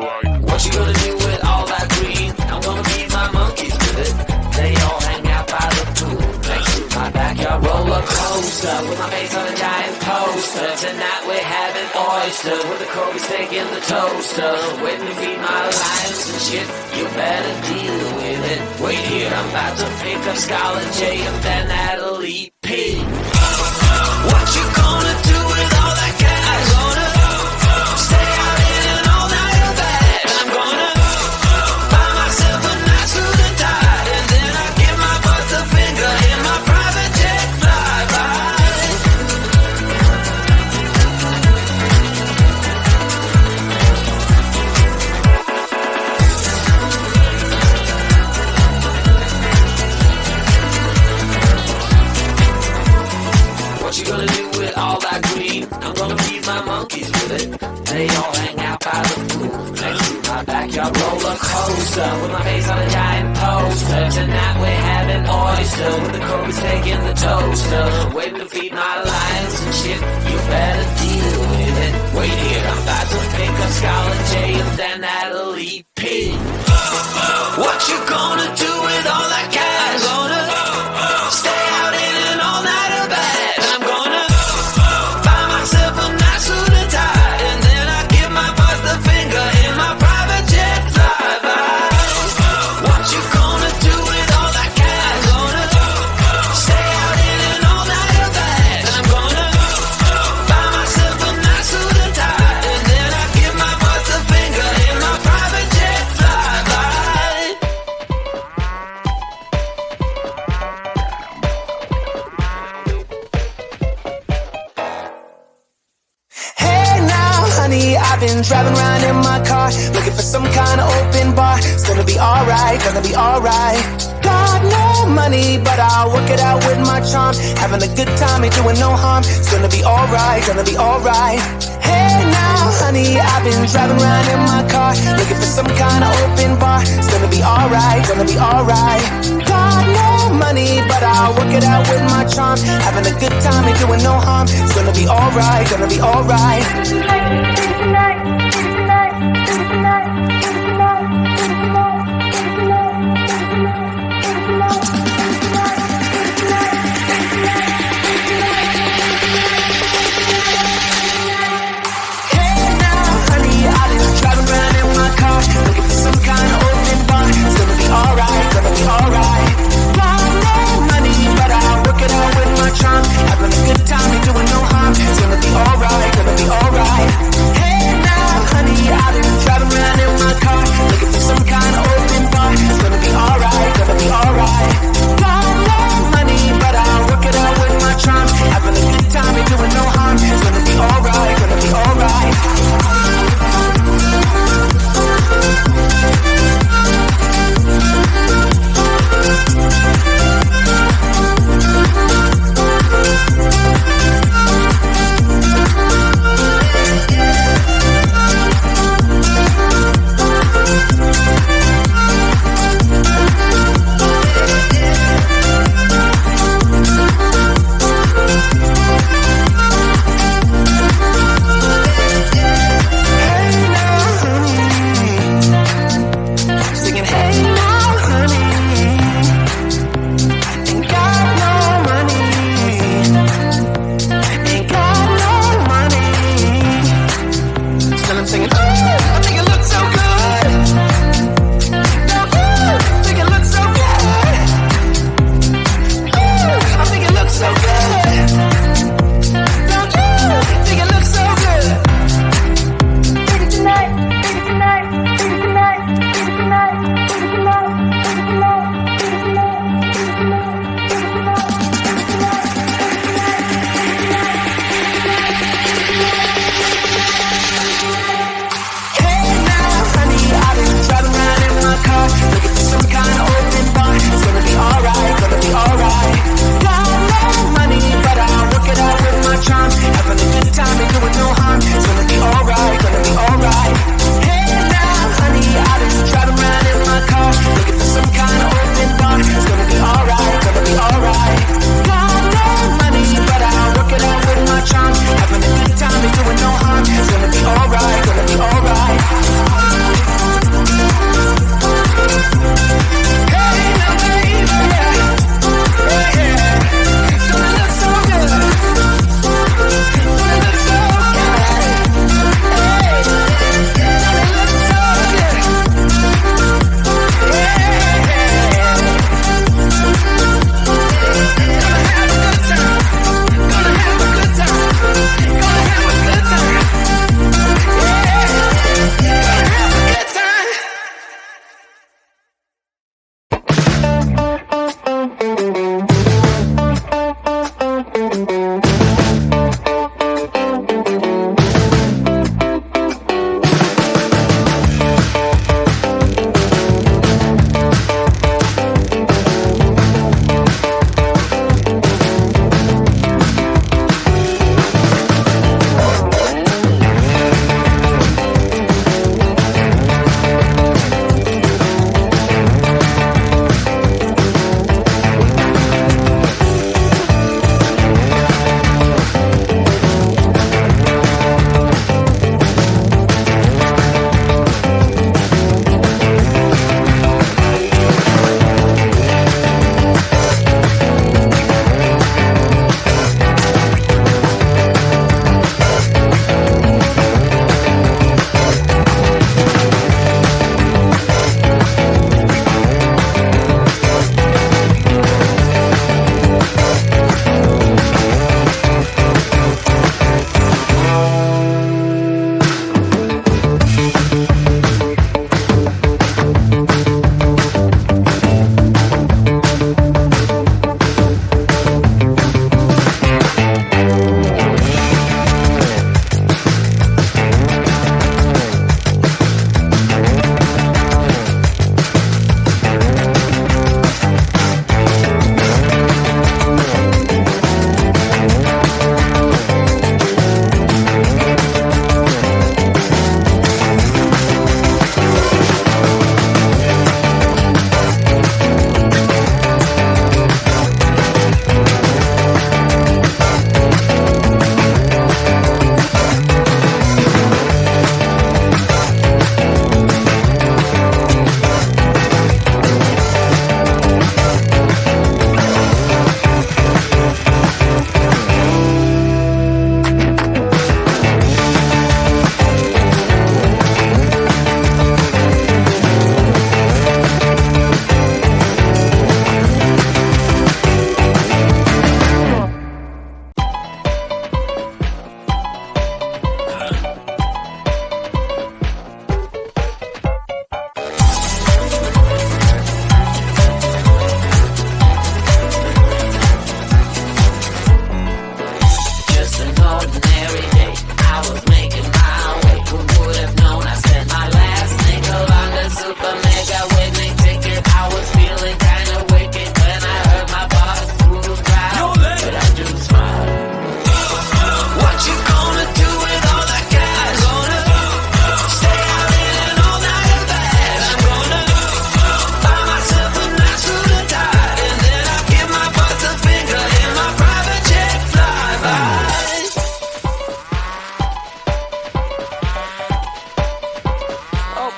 What you gonna do with all that green? I'm gonna feed my monkeys with it. They all hang out by the pool next to my backyard roller coaster with my face on a giant poster. Tonight we're having oysters with the Kobe steak in the toaster. Waiting to feed my lions and shit. You better deal with it. Wait here, I'm about to pick up Scarlett J and then Natalie P. What you gonna do with all that cash? Gonna stay out in an all-nighter bed. I'm gonna buy myself a nice suit and tie, and then I give my boss a finger in my private jet flyby. What you gonna do with all that green? I'm gonna feed my monkeys with it. They all hang out by the pool next to my backyard roller coaster with my face on a giant poster. Tonight we're having oysters with the Kobe steak in the toaster. Waiting to feed my lions and shit. You better deal with it. Wait here, I'm about to pick up Scarlett J and then Natalie P. What you gonna do with all that cash? Gonna stay out in an all-nighter bed. I'm gonna buy myself a nice suit and tie, and then I give my boss the finger in my private jet flyby. What you gonna do with all that cash? Gonna stay out in an all-nighter bed. I'm gonna buy myself a nice suit and tie, and then I give my boss the finger in my private jet flyby. Hey now, honey, I've been driving around in my car, looking for some kind of open bar. It's gonna be alright, gonna be alright. Got no money, but I'll work it out with my charm. Having a good time, ain't doing no harm. It's gonna be alright, gonna be alright. Hey now, honey, I've been driving around in my car, looking for some kind of open bar. It's gonna be alright, gonna be alright. Got no money, but I'll work it out with my charm. Having a good time, ain't doing no harm. It's gonna be alright, gonna be alright. Hey now, honey, I've been driving around in my car, looking for some kind of open bar. It's gonna be alright, gonna be alright. Got no money, but I'll work it out with my charm. Having a good time, ain't doing no harm. It's gonna be alright, gonna be alright. Hey now,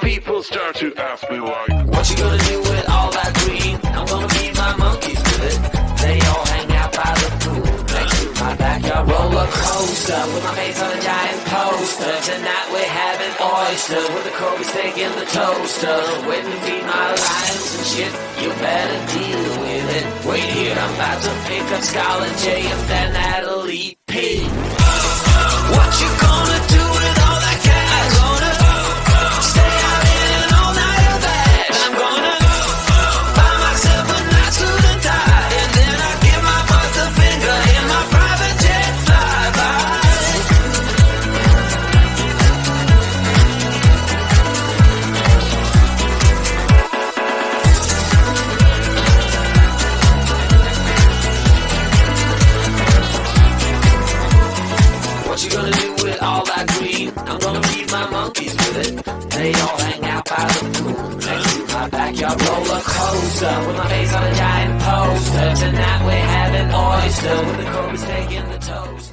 people start to ask me like, what you gonna do with all that green? I'm gonna feed my monkeys with it. They all hang out by the pool next to my backyard roller coaster with my face on a giant poster. Tonight we're having oysters with the Kobe steak in the toaster. Waiting to feed my lions and shit. You better deal with it. Wait here, I'm about to pick up Scarlett J and then Natalie P. What you gonna do with all that cash? I'm gonna stay out in an all-nighter bag. I'm gonna buy myself a nice suit and tie, and then I give my boss a finger in my private jet flyby. What you gonna do with all that green? I'm gonna feed my monkeys with it. They all hang out by the pool next to my backyard roller coaster with my face on a giant poster. Tonight we're having oysters with the Kobe steak in the toast.